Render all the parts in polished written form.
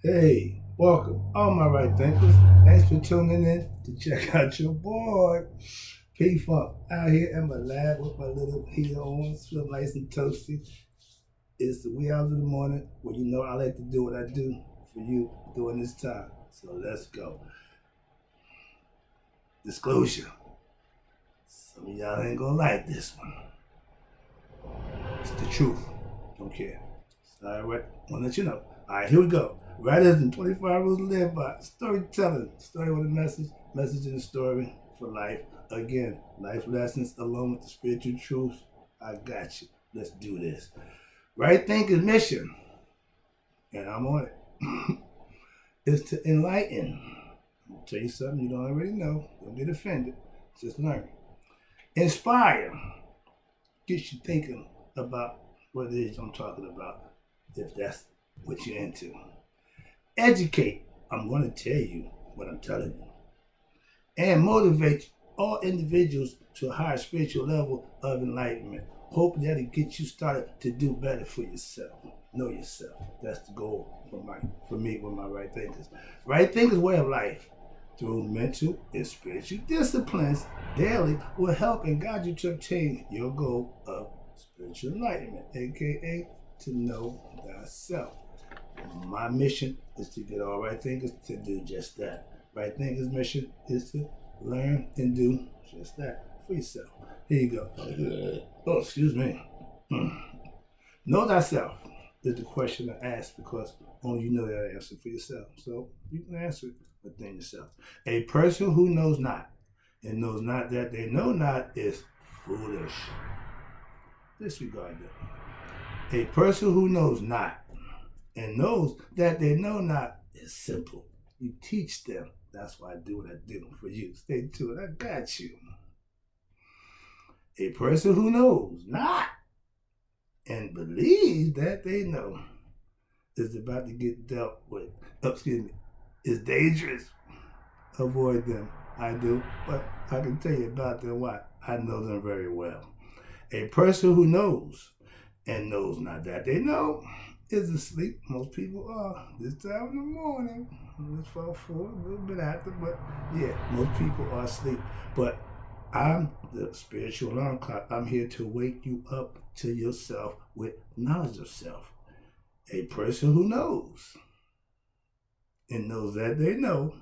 Hey, welcome, all my right thinkers. Thanks for tuning in to check out your boy, P Funk, out here in my lab with my little heater on, feel nice and toasty. It's the wee hours of the morning where you know I like to do what I do for you during this time. So let's go. Disclosure. Some of y'all ain't gonna like this one. It's the truth. Don't care. All right, wanna let you know. All right, here we go. Writers and 25 rules to live by. Storytelling. Story with a message. Message in a story for life. Again, life lessons along with the spiritual truth. I got you. Let's do this. Right thinking mission, and I'm on it, is to enlighten. I'll tell you something you don't already know. Don't get offended. Just learn. Inspire. Get you thinking about what it is I'm talking about, if that's what you're into. Educate. I'm going to tell you what I'm telling you. And motivate all individuals to a higher spiritual level of enlightenment. Hope that'll get you started to do better for yourself. Know yourself. That's the goal for me with my right thinkers. Right thinkers way of life through mental and spiritual disciplines daily will help and guide you to obtain your goal of spiritual enlightenment, aka to know thyself. My mission is to get all right thinkers to do just that. Right thinkers' mission is to learn and do just that for yourself. Here you go. Oh, excuse me. Know thyself is the question I ask because only you know that answer for yourself. So you can answer it within yourself. A person who knows not and knows not that they know not is foolish. Disregard that. A person who knows not and knows that they know not is simple. You teach them. That's why I do what I do for you. Stay tuned. I got you. A person who knows not and believes that they know is about to get dealt with. Excuse me. Is dangerous. Avoid them. I do, but I can tell you about them why. I know them very well. A person who knows and knows not that they know is asleep. Most people are this time in the morning. It's 4, a little bit after, but yeah, most people are asleep. But I'm the spiritual alarm clock. I'm here to wake you up to yourself with knowledge of self. A person who knows and knows that they know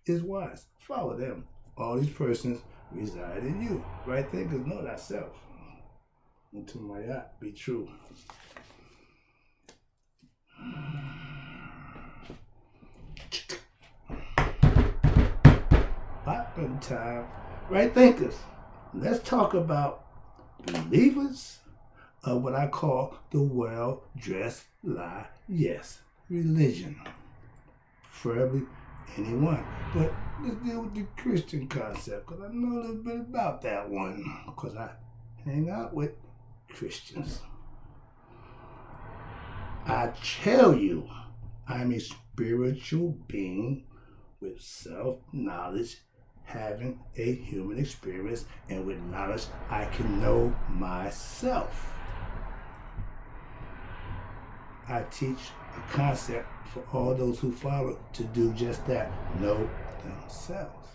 is wise. Follow them. All these persons reside in you. Right thinkers know thyself. Unto my yacht be true. Poppin' time. Right thinkers. Let's talk about believers of what I call the well-dressed lie. Yes, religion. Preferably anyone. But let's deal with the Christian concept because I know a little bit about that one because I hang out with Christians. I tell you, I'm a spiritual being with self-knowledge, having a human experience, and with knowledge, I can know myself. I teach a concept for all those who follow to do just that, know themselves.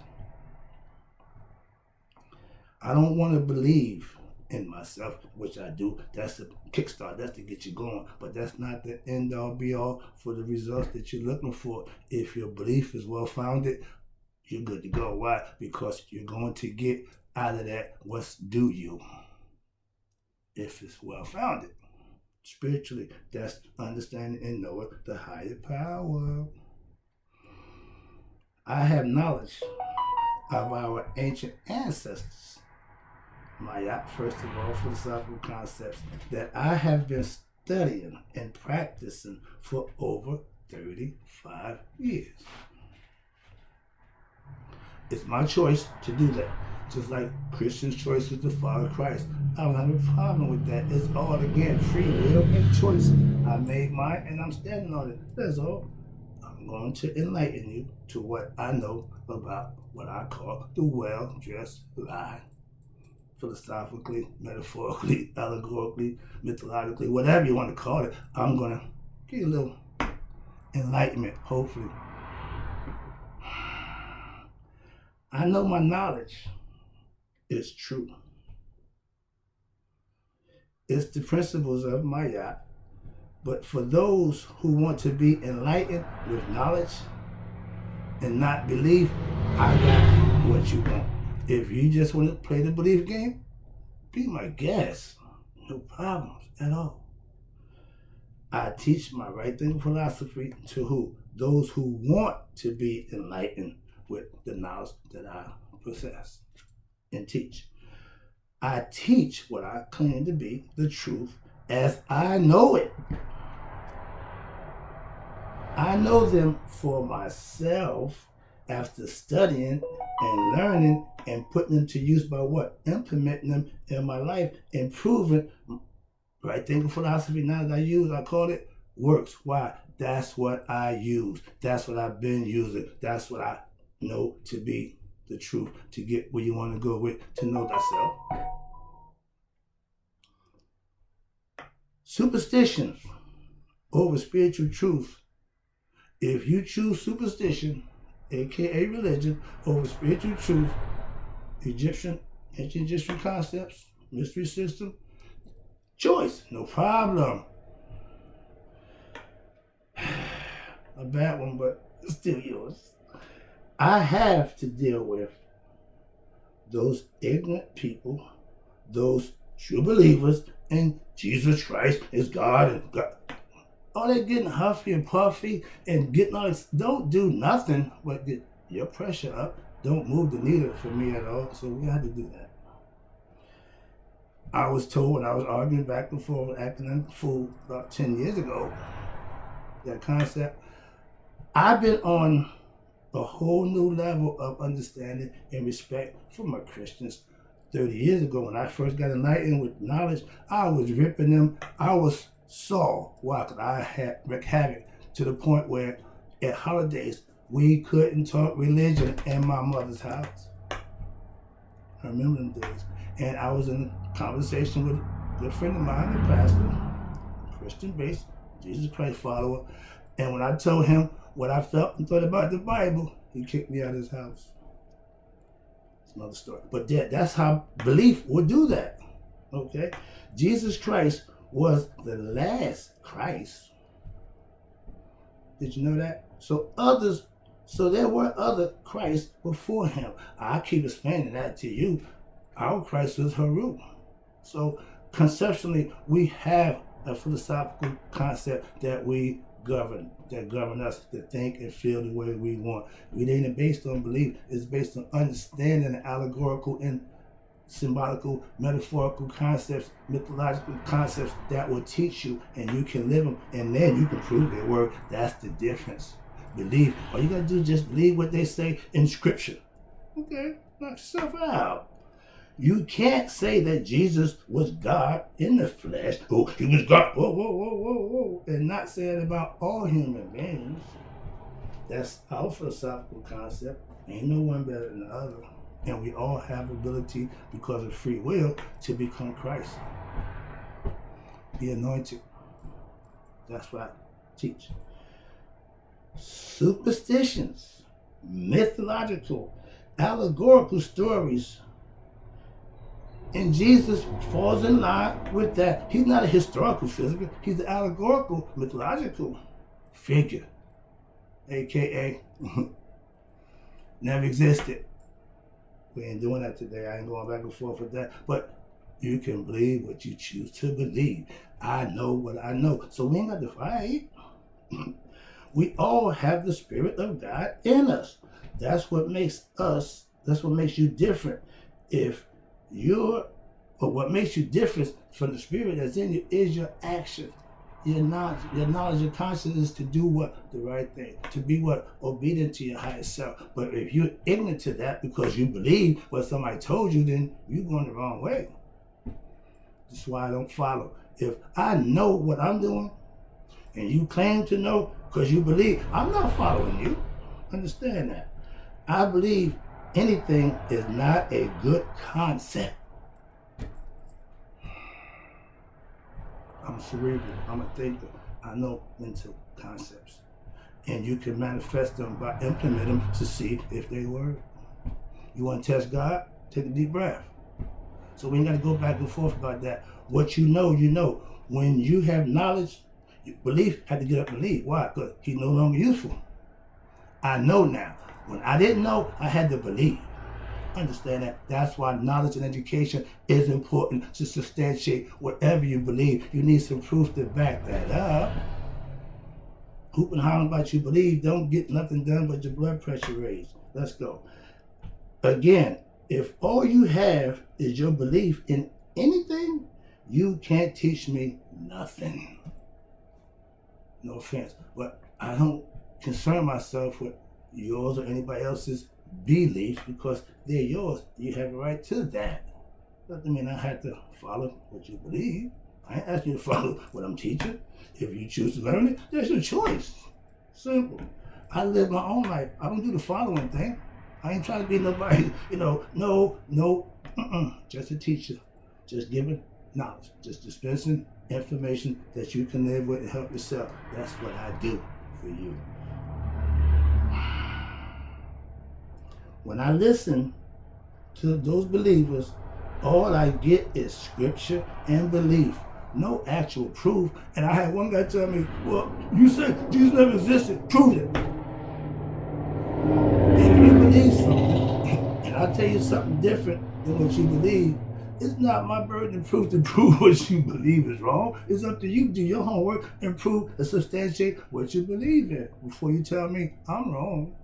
I don't want to believe in myself, which I do. That's the kickstart. That's to get you going. But that's not the end all be all for the results that you're looking for. If your belief is well founded, you're good to go. Why? Because you're going to get out of that what's due you if it's well founded. Spiritually, that's understanding and knowing the higher power. I have knowledge of our ancient ancestors. Maya, first of all, philosophical concepts that I have been studying and practicing for over 35 years. It's my choice to do that. Just like Christians' choice is to follow Christ. I don't have a problem with that. It's all, again, free will and choice. I made mine and I'm standing on it. That's all. I'm going to enlighten you to what I know about what I call the well-dressed lie. Philosophically, metaphorically, allegorically, mythologically, whatever you want to call it, I'm going to give you a little enlightenment, hopefully. I know my knowledge is true. It's the principles of Maya. But for those who want to be enlightened with knowledge and not believe, I got what you want. If you just want to play the belief game, be my guest. No problems at all. I teach my right thinking philosophy to who? Those who want to be enlightened with the knowledge that I possess and teach. I teach what I claim to be the truth as I know it. I know them for myself after studying and learning and putting them to use by what? Implementing them in my life, improving right thinking philosophy now that I use, I call it works. Why? That's what I use. That's what I've been using. That's what I know to be the truth, to get where you want to go with, to know thyself. Superstitions over spiritual truth. If you choose superstition, aka religion, over spiritual truth, ancient Egyptian concepts, mystery system, choice, no problem. A bad one, but still yours. I have to deal with those ignorant people, those true believers in Jesus Christ is God and God. Oh, they're getting huffy and puffy and getting all this. Don't do nothing but get your pressure up. Don't move the needle for me at all. So we had to do that. I was told when I was arguing back and forth, acting a fool about 10 years ago, that concept. I've been on a whole new level of understanding and respect for my Christians. 30 years ago, when I first got enlightened with knowledge, I was ripping them. I was Saul. Why? Because I had wreaked havoc to the point where at holidays, we couldn't talk religion in my mother's house. I remember them days. And I was in a conversation with a good friend of mine, a pastor, Christian-based, Jesus Christ follower. And when I told him what I felt and thought about the Bible, he kicked me out of his house. It's another story. But that's how belief would do that. Okay? Jesus Christ was the last Christ. Did you know that? So there were other Christs before him. I keep explaining that to you. Our Christ was Haru. So conceptually, we have a philosophical concept that we govern us to think and feel the way we want. It ain't based on belief. It's based on understanding the allegorical and symbolical, metaphorical concepts, mythological concepts that will teach you, and you can live them, and then you can prove their word. That's the difference. Believe. All you gotta do is just believe what they say in Scripture. Okay, knock yourself out. You can't say that Jesus was God in the flesh. Oh, he was God. Whoa, whoa, whoa, whoa, whoa. And not say it about all human beings. That's our philosophical concept. Ain't no one better than the other. And we all have ability, because of free will, to become Christ. Be anointed. That's what I teach. Superstitions, mythological, allegorical stories. And Jesus falls in line with that. He's not a historical figure. He's an allegorical, mythological figure. AKA, never existed. We ain't doing that today. I ain't going back and forth with that. But you can believe what you choose to believe. I know what I know. So we ain't got to fight. We all have the Spirit of God in us. That's what makes you different. What makes you different from the Spirit that's in you is your action. Your knowledge, your consciousness to do what? The right thing. To be what? Obedient to your higher self. But if you're ignorant to that because you believe what somebody told you, then you're going the wrong way. That's why I don't follow. If I know what I'm doing, and you claim to know because you believe, I'm not following you. Understand that. I believe anything is not a good concept. I'm cerebral. I'm a thinker. I know mental concepts. And you can manifest them by implementing them to see if they work. You want to test God? Take a deep breath. So we ain't got to go back and forth about that. What you know, you know. When you have knowledge, belief had to get up and leave. Why? Because he's no longer useful. I know now. When I didn't know, I had to believe. Understand that? That's why knowledge and education is important to substantiate whatever you believe. You need some proof to back that up. Hoop and holler about you believe, don't get nothing done but your blood pressure raised. Let's go. Again, if all you have is your belief in anything, you can't teach me nothing. No offense, but I don't concern myself with yours or anybody else's beliefs because they're yours. You have a right to that. Doesn't mean I have to follow what you believe. I ain't asking you to follow what I'm teaching. If you choose to learn it, that's your choice. Simple. I live my own life. I don't do the following thing. I ain't trying to be nobody, just a teacher. Just giving knowledge. Just dispensing information that you can live with and help yourself. That's what I do for you. When I listen to those believers, all I get is scripture and belief. No actual proof. And I had one guy tell me, well, you said Jesus never existed. Prove it. If you believe something, and I tell you something different than what you believe, it's not my burden to prove what you believe is wrong. It's up to you to do your homework and prove and substantiate what you believe in before you tell me I'm wrong.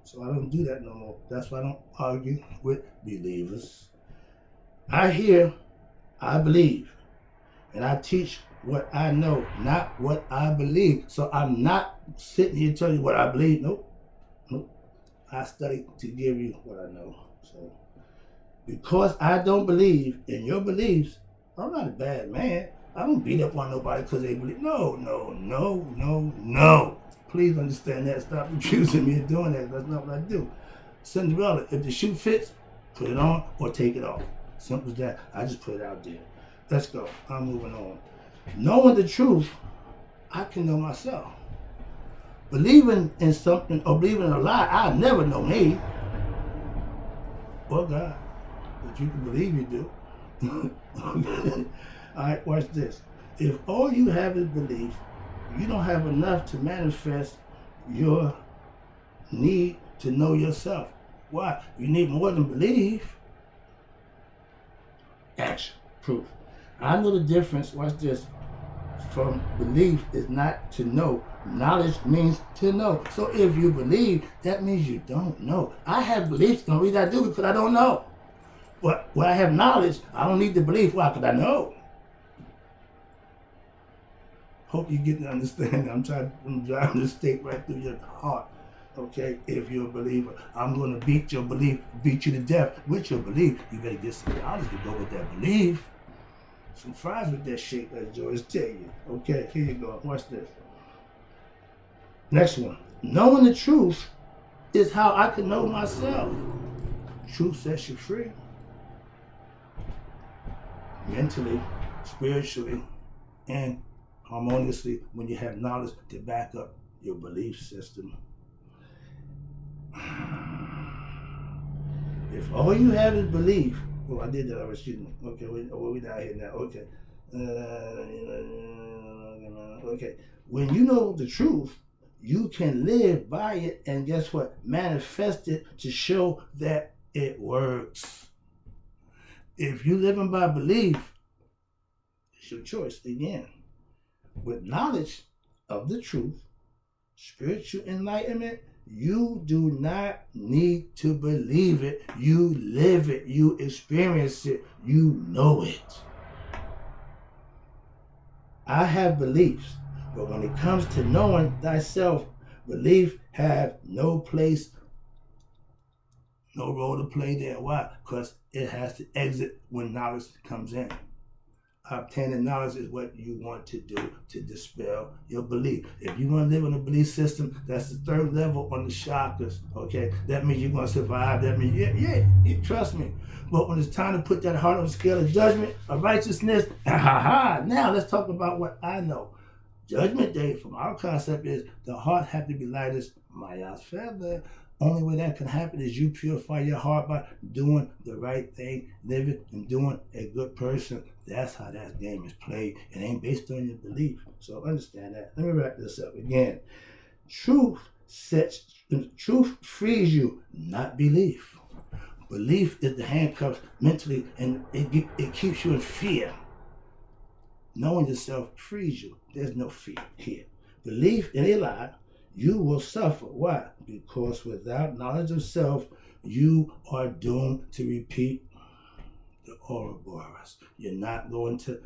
So I don't do that no more. That's why I don't argue with believers. I hear, I believe. And I teach what I know, not what I believe. So I'm not sitting here telling you what I believe. Nope. I study to give you what I know. So because I don't believe in your beliefs, I'm not a bad man. I don't beat up on nobody because they believe. No. Please understand that. Stop accusing me of doing that. That's not what I do. Cinderella, if the shoe fits, put it on or take it off. Simple as that. I just put it out there. Let's go. I'm moving on. Knowing the truth, I can know myself. Believing in something or believing in a lie, I never know me. Or God. But you can believe you do. All right, watch this. If all you have is belief, you don't have enough to manifest your need to know yourself. Why? You need more than belief. Action. Proof. I know the difference, watch this, from belief is not to know. Knowledge means to know. So if you believe, that means you don't know. I have beliefs, and the reason I do because I don't know. But when I have knowledge, I don't need the belief. Why? Because I know. Hope you get to understand. I'm driving the stake right through your heart. Okay, if you're a believer, I'm going to beat your belief, beat you to death with your belief. You better get some knowledge to go with that belief. Some fries with that shit, as George tell you. Okay, here you go. Watch this. Next one. Knowing the truth is how I can know myself. Truth sets you free. Mentally, spiritually, and harmoniously when you have knowledge to back up your belief system. If all you have is belief, oh, I did that already, excuse me. Okay, we're down here now. Okay. Okay. When you know the truth, you can live by it and guess what? Manifest it to show that it works. If you living by belief, it's your choice again. With knowledge of the truth, spiritual enlightenment, you do not need to believe it. You live it. You experience it. You know it. I have beliefs, but when it comes to knowing thyself, belief have no place, no role to play there. Why? Because it has to exit when knowledge comes in. Obtaining knowledge is what you want to do to dispel your belief. If you want to live in a belief system, that's the third level on the chakras, okay? That means you're going to survive. That means, yeah, trust me. But when it's time to put that heart on the scale of judgment, of righteousness, now let's talk about what I know. Judgment Day, from our concept, is the heart have to be light as Maya's feather. Only way that can happen is you purify your heart by doing the right thing, living and doing a good person. That's how that game is played. It ain't based on your belief. So understand that. Let me wrap this up again. Truth frees you, not belief. Belief is the handcuffs mentally, and it keeps you in fear. Knowing yourself frees you. There's no fear here. Belief in a lie, you will suffer. Why? Because without knowledge of self, you are doomed to repeat the Ouroboros. You're not going to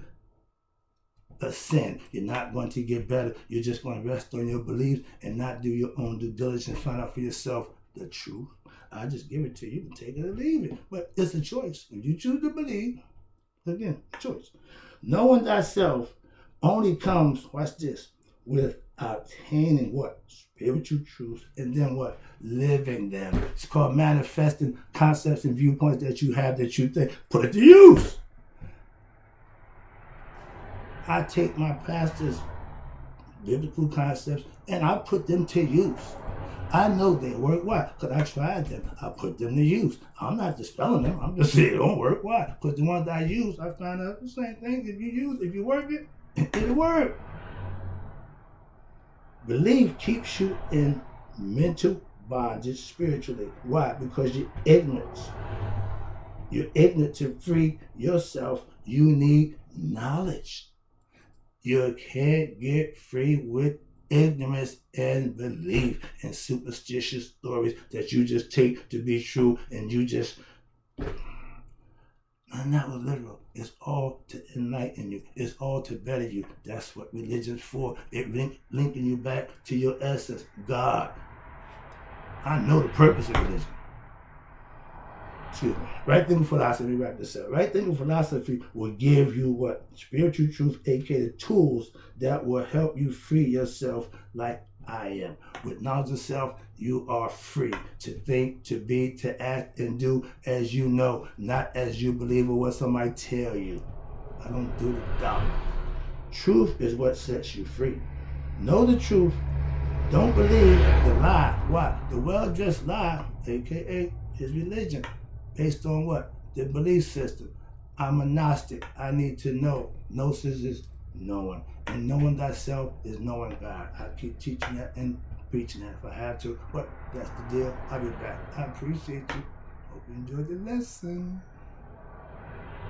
ascend. You're not going to get better. You're just going to rest on your beliefs and not do your own due diligence and find out for yourself the truth. I just give it to you. You can take it or leave it. But it's a choice. If you choose to believe, again, choice. Knowing thyself only comes, watch this, with obtaining what? Spiritual truth, and then what? Living them. It's called manifesting concepts and viewpoints that you have that you think. Put it to use. I take my pastor's biblical concepts and I put them to use. I know they work. Why? Because I tried them. I put them to use. I'm not dispelling them. I'm just saying it don't work. Why? Because the ones I use, I find out the same thing. If you work it, it'll work. Belief keeps you in mental bondage spiritually. Why? Because you're ignorant. You're ignorant. To free yourself, you need knowledge. You can't get free with ignorance and belief and superstitious stories that you just take to be true, and you just, and that was literal. It's all to enlighten you. It's all to better you. That's what religion's for. It linking you back to your essence, God. I know the purpose of religion. Excuse me. Right thinking philosophy, wrap this up. Right thinking philosophy will give you what? Spiritual truth, aka the tools that will help you free yourself like I am. With knowledge of self, you are free to think, to be, to act, and do as you know, not as you believe or what somebody tell you. I don't do the dumb. Truth is what sets you free. Know the truth. Don't believe the lie. Why? The well-dressed lie, aka is religion. Based on what? The belief system. I'm a Gnostic. I need to know. Gnosis is knowing. And knowing thyself is knowing God. I keep teaching that and preaching that if I have to. But that's the deal. I'll be back. I appreciate you. Hope you enjoyed the lesson.